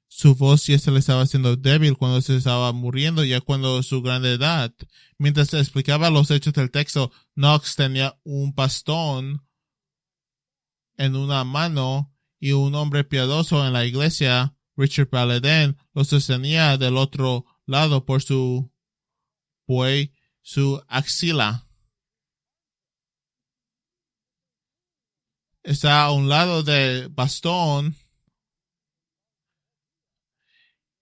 Su voz ya se le estaba haciendo débil cuando se estaba muriendo, ya cuando su gran edad. Mientras explicaba los hechos del texto, Knox tenía un bastón en una mano y un hombre piadoso en la iglesia, Richard Paladin, lo sostenía del otro lado por su axila. Está a un lado del bastón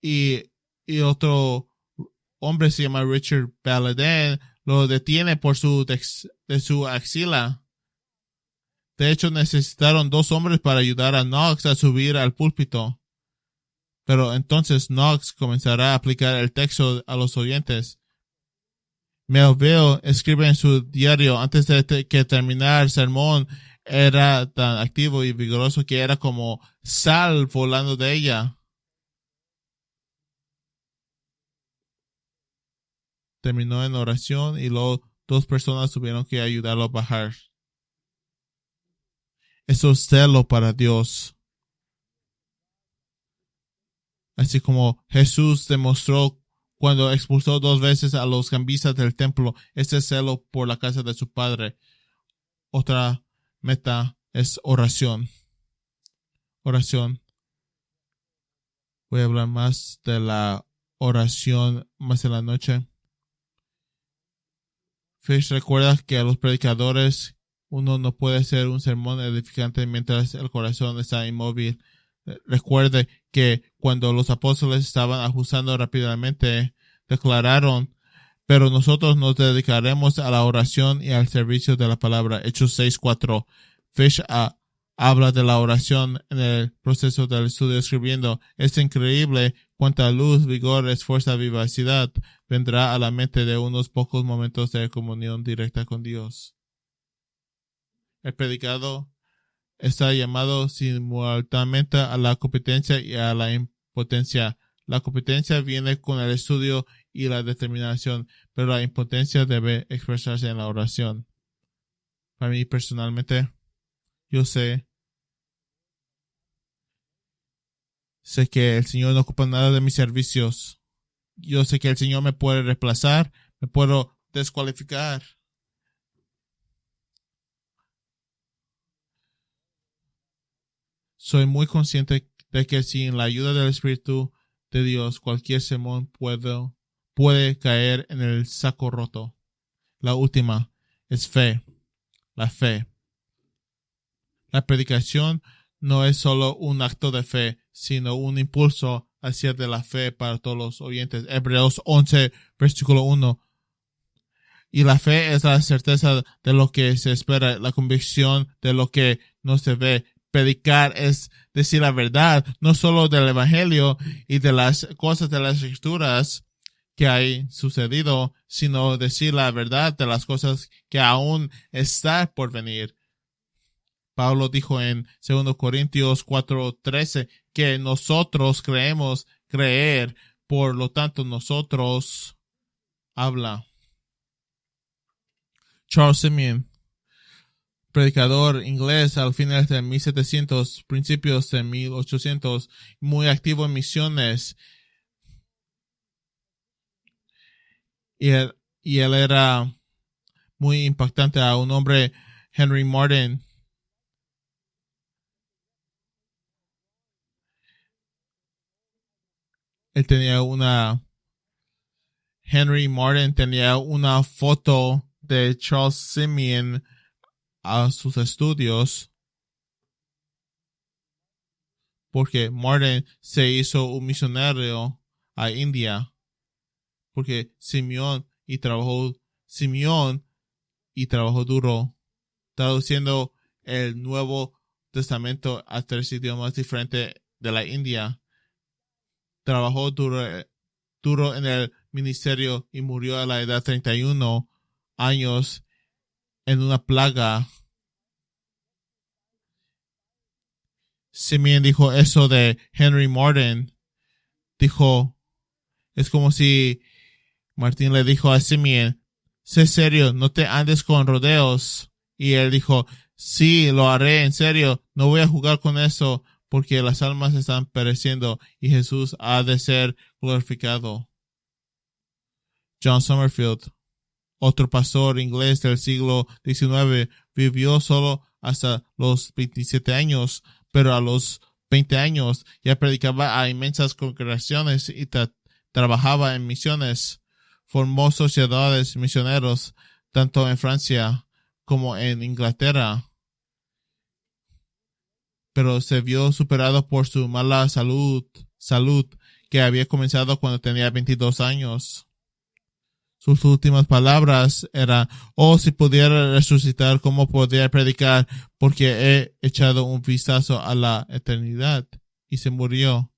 y otro hombre se llama Richard Paladin, lo detiene por de su axila. De hecho, necesitaron 2 hombres para ayudar a Knox a subir al púlpito. Pero entonces Knox comenzará a aplicar el texto a los oyentes. Melville escribe en su diario antes de que terminar el sermón, era tan activo y vigoroso que era como sal volando de ella. Terminó en oración y luego 2 personas tuvieron que ayudarlo a bajar. Eso es celo para Dios. Así como Jesús demostró cuando expulsó 2 veces a los cambistas del templo, este celo por la casa de su padre. Otra meta es oración. Oración. Voy a hablar más de la oración más en la noche. Fish recuerda que a los predicadores uno no puede hacer un sermón edificante mientras el corazón está inmóvil. Recuerde que cuando los apóstoles estaban ajustando rápidamente, declararon, pero nosotros nos dedicaremos a la oración y al servicio de la palabra. Hechos 6:4. Fish habla de la oración en el proceso del estudio escribiendo, es increíble cuánta luz, vigor, esfuerzo, vivacidad vendrá a la mente de unos pocos momentos de comunión directa con Dios. El predicado está llamado simultáneamente a la competencia y a la impotencia. La competencia viene con el estudio y la determinación, pero la impotencia debe expresarse en la oración. Para mí personalmente, yo sé que el Señor no ocupa nada de mis servicios. Yo sé que el Señor me puede reemplazar, me puedo descualificar. Soy muy consciente de que sin la ayuda del Espíritu de Dios, cualquier sermón puede caer en el saco roto. La última es fe. La fe. La predicación no es solo un acto de fe, sino un impulso hacia de la fe para todos los oyentes. Hebreos 11, versículo 1. Y la fe es la certeza de lo que se espera, la convicción de lo que no se ve. Predicar es decir la verdad, no solo del evangelio y de las cosas de las escrituras que hay sucedido, sino decir la verdad de las cosas que aún están por venir. Pablo dijo en 2 Corintios 4:13 que nosotros creemos creer, por lo tanto nosotros habla. Charles Simeon, predicador inglés al final de 1700, principios de 1800, muy activo en misiones. Y él era muy impactante a un hombre, Henry Martin. Henry Martin tenía una foto de Charles Simeon a sus estudios porque Martin se hizo un misionario a India porque Simeon trabajó duro traduciendo el Nuevo Testamento a 3 idiomas diferentes de la India. Trabajó duro en el ministerio y murió a la edad de 31 años en una plaga. Simeon dijo eso de Henry Martin. Dijo, es como si Martín le dijo a Simeon, sé serio, no te andes con rodeos. Y él dijo, sí, lo haré en serio, no voy a jugar con eso porque las almas están pereciendo y Jesús ha de ser glorificado. John Summerfield, otro pastor inglés del siglo XIX, vivió solo hasta los 27 años, pero a los 20 años ya predicaba a inmensas congregaciones y trabajaba en misiones. Formó sociedades misioneros tanto en Francia como en Inglaterra, pero se vio superado por su mala salud que había comenzado cuando tenía 22 años. Sus últimas palabras eran: oh, si pudiera resucitar, ¿cómo podría predicar? Porque he echado un vistazo a la eternidad. Y se murió.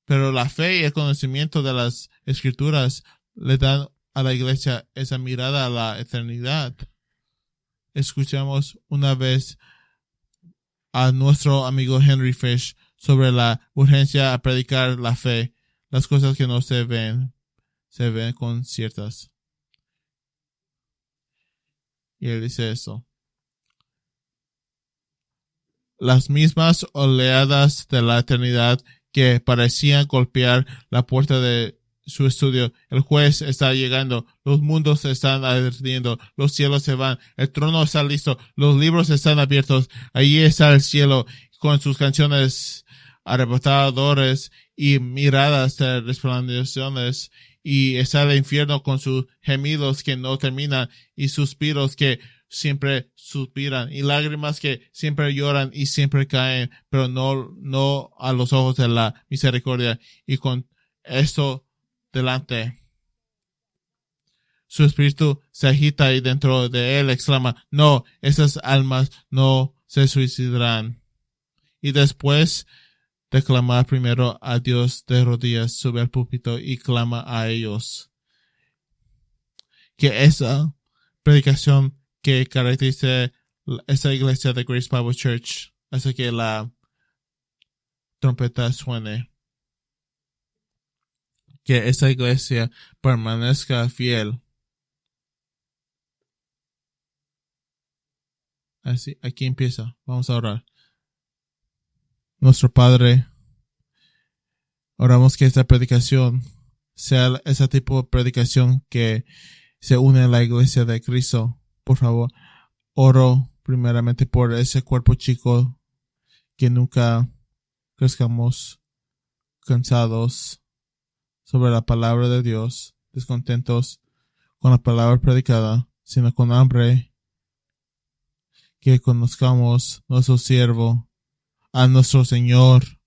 Pero la fe y el conocimiento de las Escrituras le dan a la iglesia esa mirada a la eternidad. Escuchamos una vez a nuestro amigo Henry Fish sobre la urgencia a predicar la fe. Las cosas que no se ven con ciertas. Y él dice eso: las mismas oleadas de la eternidad que parecían golpear la puerta de su estudio. El juez está llegando, los mundos se están ardiendo, los cielos se van, el trono está listo, los libros están abiertos. Allí está el cielo con sus canciones arrebatadoras y miradas de resplandecientes, y está el infierno con sus gemidos que no terminan y suspiros que siempre suspiran y lágrimas que siempre lloran y siempre caen, pero no a los ojos de la misericordia. Y con esto delante, su espíritu se agita y dentro de él exclama: no, esas almas no se suicidarán. Y después de clamar primero a Dios de rodillas, sube al púlpito y clama a ellos. Que esa predicación que caracteriza esa iglesia de Grace Bible Church hace que la trompeta suene. Que esa iglesia permanezca fiel. Así, aquí empieza. Vamos a orar. Nuestro Padre, oramos que esta predicación sea ese tipo de predicación que se une a la iglesia de Cristo. Por favor, oro primeramente por ese cuerpo chico, que nunca crezcamos cansados sobre la palabra de Dios, descontentos con la palabra predicada, sino con hambre, que conozcamos nuestro siervo, a nuestro Señor,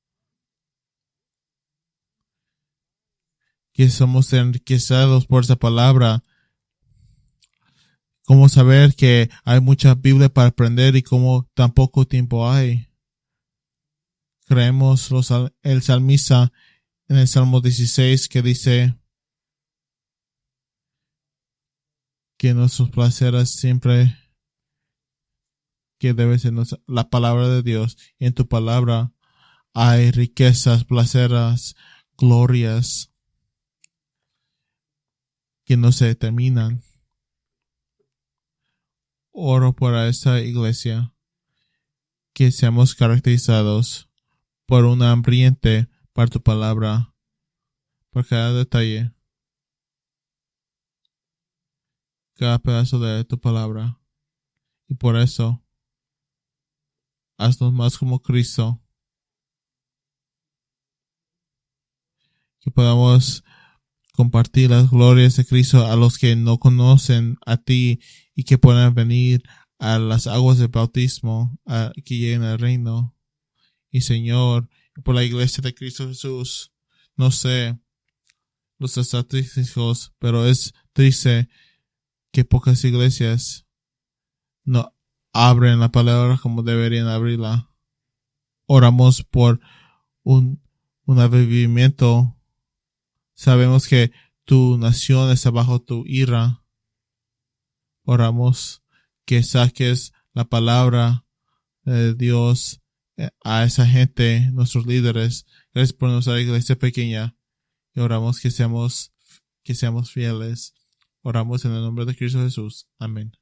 que somos enriquecidos por esa palabra. Cómo saber que hay mucha Biblia para aprender y cómo tan poco tiempo hay. Creemos el salmista en el Salmo 16 que dice que nuestros placeres siempre que debe ser la palabra de Dios, y en tu palabra hay riquezas, placeres, glorias que no se terminan. Oro por esta iglesia, que seamos caracterizados por un hambriente para tu palabra, por cada detalle, cada pedazo de tu palabra. Y por eso, haznos más como Cristo, que podamos compartir las glorias de Cristo a los que no conocen a ti, y que puedan venir a las aguas del bautismo, que lleguen al reino. Y Señor, por la iglesia de Cristo Jesús, no sé los estadísticos, pero es triste que pocas iglesias no abren la palabra como deberían abrirla. Oramos por un avivamiento. Sabemos que tu nación está bajo tu ira. Oramos que saques la palabra de Dios a esa gente, nuestros líderes. Gracias por nuestra iglesia pequeña. Y oramos que seamos fieles. Oramos en el nombre de Cristo Jesús. Amén.